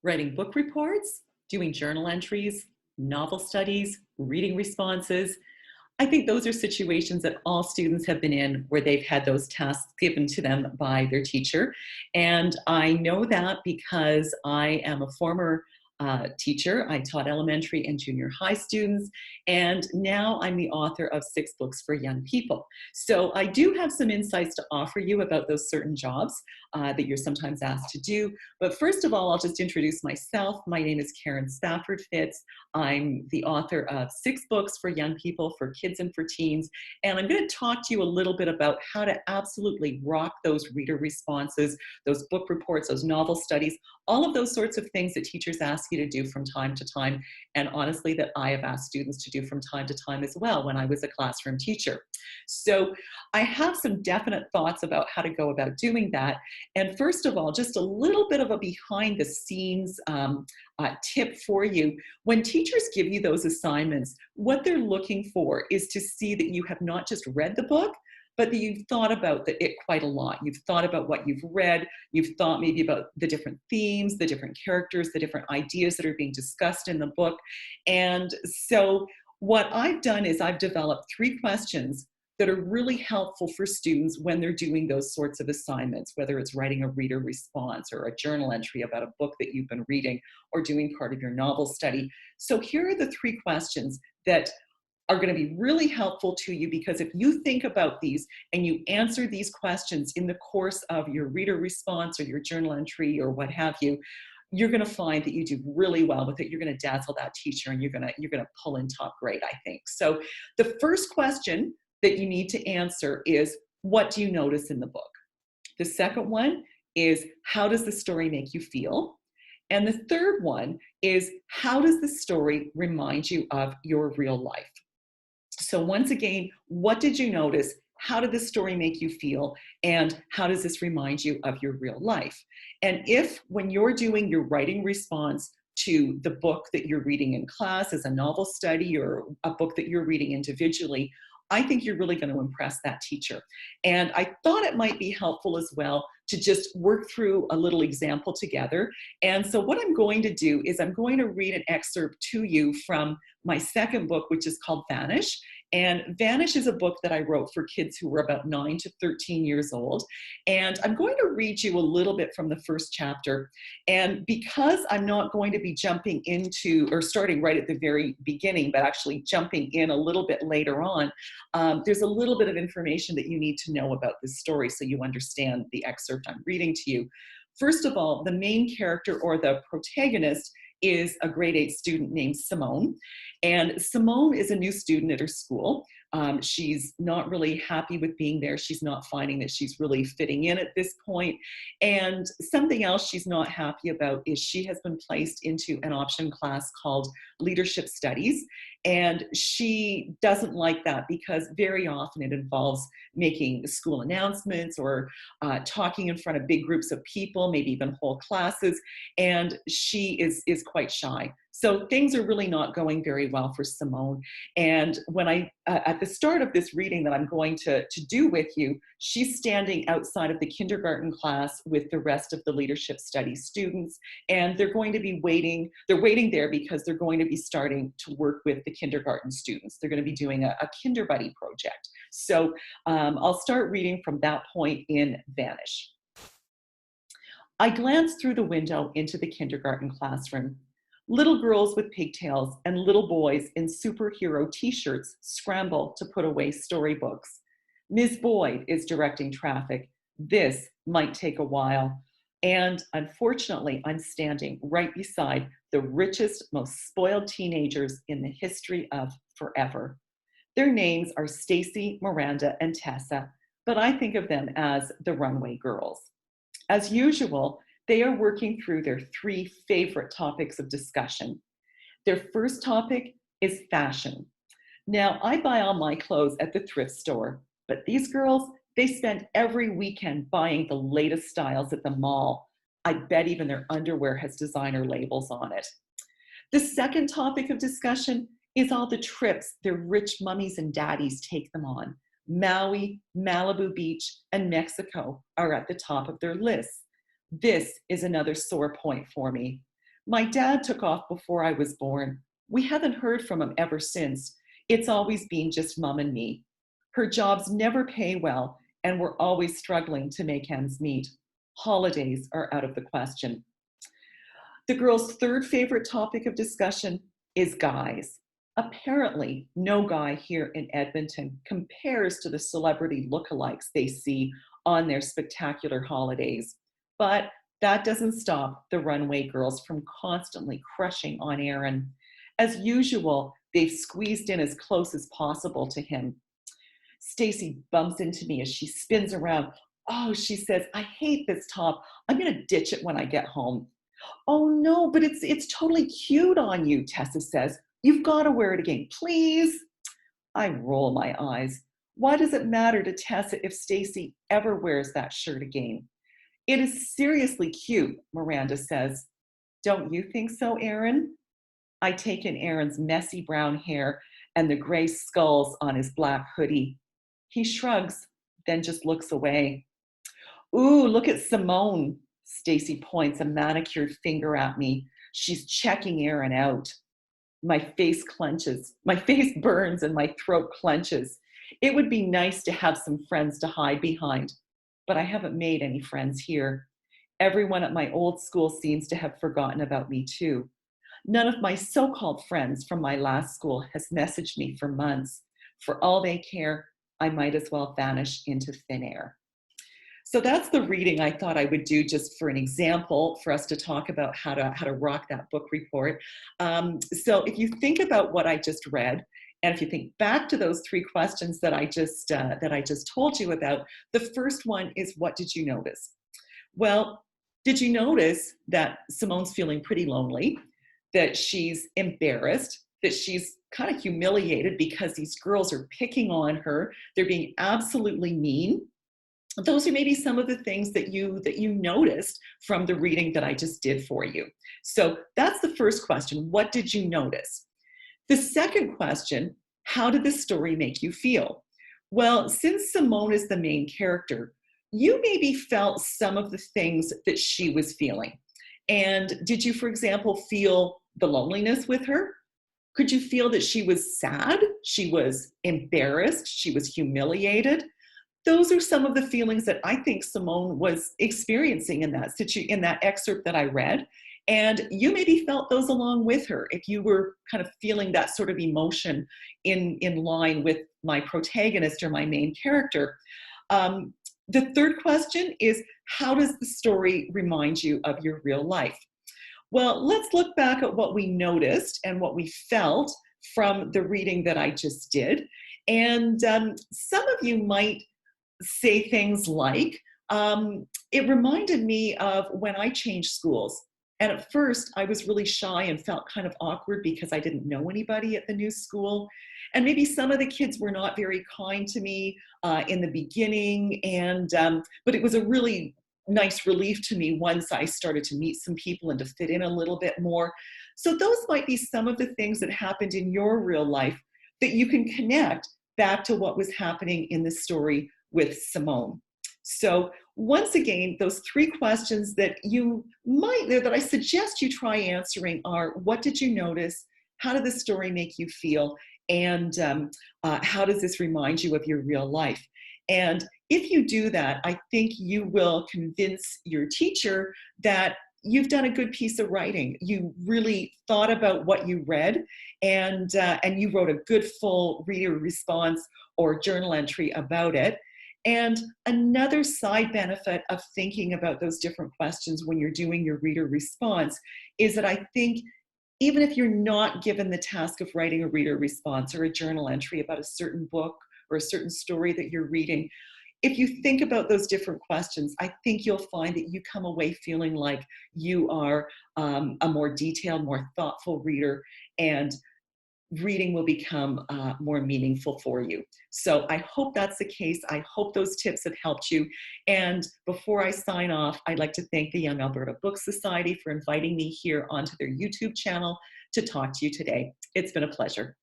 Writing book reports, doing journal entries, novel studies, reading responses. I think those are situations that all students have been in where they've had those tasks given to them by their teacher. And I know that because I am a former teacher. I taught elementary and junior high students, and now I'm the author of 6 books for young people. So I do have some insights to offer you about those certain jobs that you're sometimes asked to do. But first of all, I'll just introduce myself. My name is Karen Spafford-Fitz. I'm the author of 6 books for young people, for kids and for teens. And I'm going to talk to you a little bit about how to absolutely rock those reader responses, those book reports, those novel studies, all of those sorts of things that teachers ask you to do from time to time. And honestly, that I have asked students to do from time to time as well when I was a classroom teacher. So I have some definite thoughts about how to go about doing that. And first of all, just a little bit of a behind the scenes tip for you. When teachers give you those assignments, what they're looking for is to see that you have not just read the book, but that you've thought about it quite a lot. You've thought about what you've read. You've thought maybe about the different themes, the different characters, the different ideas that are being discussed in the book. And so what I've done is I've developed 3 questions that are really helpful for students when they're doing those sorts of assignments, whether it's writing a reader response or a journal entry about a book that you've been reading or doing part of your novel study. So here are the 3 questions that are going to be really helpful to you, because if you think about these and you answer these questions in the course of your reader response or your journal entry or what have you, you're going to find that you do really well with it. You're going to dazzle that teacher, and you're going to pull in top grade, I think. So the first question that you need to answer is, what do you notice in the book? The second one is, how does the story make you feel? And the third one is, how does the story remind you of your real life? So once again, what did you notice? How did this story make you feel? And how does this remind you of your real life? And if, when you're doing your writing response to the book that you're reading in class as a novel study or a book that you're reading individually, I think you're really going to impress that teacher. And I thought it might be helpful as well to just work through a little example together. And so what I'm going to do is I'm going to read an excerpt to you from my second book, which is called Vanish. And Vanish is a book that I wrote for kids who were about 9 to 13 years old. And I'm going to read you a little bit from the first chapter. And because I'm not going to be jumping into or starting right at the very beginning, but actually jumping in a little bit later on, there's a little bit of information that you need to know about this story so you understand the excerpt I'm reading to you. First of all, the main character, or the protagonist, is a grade 8 student named Simone. And Simone is a new student at her school. She's not really happy with being there. She's not finding that she's really fitting in at this point. And something else she's not happy about is she has been placed into an option class called Leadership Studies. And she doesn't like that because very often it involves making school announcements or talking in front of big groups of people, maybe even whole classes. And she is quite shy. So things are really not going very well for Simone. And when at the start of this reading that I'm going to do with you, she's standing outside of the kindergarten class with the rest of the leadership studies students. And they're going to be waiting. They're waiting there because they're going to be starting to work with the kindergarten students. They're going to be doing a Kinder Buddy project. So I'll start reading from that point in Vanish. I glanced through the window into the kindergarten classroom. Little girls with pigtails and little boys in superhero t-shirts scramble to put away storybooks. Ms. Boyd is directing traffic. This might take a while. And unfortunately, I'm standing right beside the richest, most spoiled teenagers in the history of forever. Their names are Stacy, Miranda, and Tessa, but I think of them as the Runway Girls. As usual, they are working through their 3 favorite topics of discussion. Their first topic is fashion. Now, I buy all my clothes at the thrift store, but these girls, they spend every weekend buying the latest styles at the mall. I bet even their underwear has designer labels on it. The second topic of discussion is all the trips their rich mummies and daddies take them on. Maui, Malibu Beach, and Mexico are at the top of their lists. This is another sore point for me. My dad took off before I was born. We haven't heard from him ever since. It's always been just mom and me. Her jobs never pay well, and we're always struggling to make ends meet. Holidays are out of the question. The girls' third favorite topic of discussion is guys. Apparently, no guy here in Edmonton compares to the celebrity lookalikes they see on their spectacular holidays. But that doesn't stop the runway girls from constantly crushing on Aaron. As usual, they've squeezed in as close as possible to him. Stacy bumps into me as she spins around. Oh, she says, I hate this top. I'm going to ditch it when I get home. Oh no, but it's totally cute on you, Tessa says. You've got to wear it again, please. I roll my eyes. Why does it matter to Tessa if Stacy ever wears that shirt again? It is seriously cute, Miranda says. Don't you think so, Aaron? I take in Aaron's messy brown hair and the gray skulls on his black hoodie. He shrugs, then just looks away. Ooh, look at Simone. Stacy points a manicured finger at me. She's checking Aaron out. My face clenches. My face burns and my throat clenches. It would be nice to have some friends to hide behind, but I haven't made any friends here. Everyone at my old school seems to have forgotten about me too. None of my so-called friends from my last school has messaged me for months. For all they care, I might as well vanish into thin air. So that's the reading I thought I would do just for an example for us to talk about how to rock that book report. So if you think about what I just read, and if you think back to those three questions that I just told you about, the first one is, what did you notice? Well, did you notice that Simone's feeling pretty lonely, that she's embarrassed, that she's kind of humiliated because these girls are picking on her, they're being absolutely mean? Those are maybe some of the things that you noticed from the reading that I just did for you. So that's the first question. What did you notice? The second question, how did the story make you feel? Well, since Simone is the main character, you maybe felt some of the things that she was feeling. And did you, for example, feel the loneliness with her? Could you feel that she was sad? She was embarrassed? She was humiliated? Those are some of the feelings that I think Simone was experiencing in that excerpt that I read. And you maybe felt those along with her if you were kind of feeling that sort of emotion in line with my protagonist or my main character. The third question is, how does the story remind you of your real life? Well, let's look back at what we noticed and what we felt from the reading that I just did. And some of you might say things like, it reminded me of when I changed schools. And at first, I was really shy and felt kind of awkward because I didn't know anybody at the new school. And maybe some of the kids were not very kind to me in the beginning. But it was a really nice relief to me once I started to meet some people and to fit in a little bit more. So those might be some of the things that happened in your real life that you can connect back to what was happening in the story with Simone. So once again, those three questions that I suggest you try answering are, what did you notice? How did the story make you feel? And how does this remind you of your real life? And if you do that, I think you will convince your teacher that you've done a good piece of writing. You really thought about what you read, and you wrote a good full reader response or journal entry about it. And another side benefit of thinking about those different questions when you're doing your reader response is that I think even if you're not given the task of writing a reader response or a journal entry about a certain book or a certain story that you're reading, if you think about those different questions, I think you'll find that you come away feeling like you are a more detailed, more thoughtful reader, and reading will become more meaningful for you. So I hope that's the case. I hope those tips have helped you. And before I sign off, I'd like to thank the Young Alberta Book Society for inviting me here onto their YouTube channel to talk to you today. It's been a pleasure.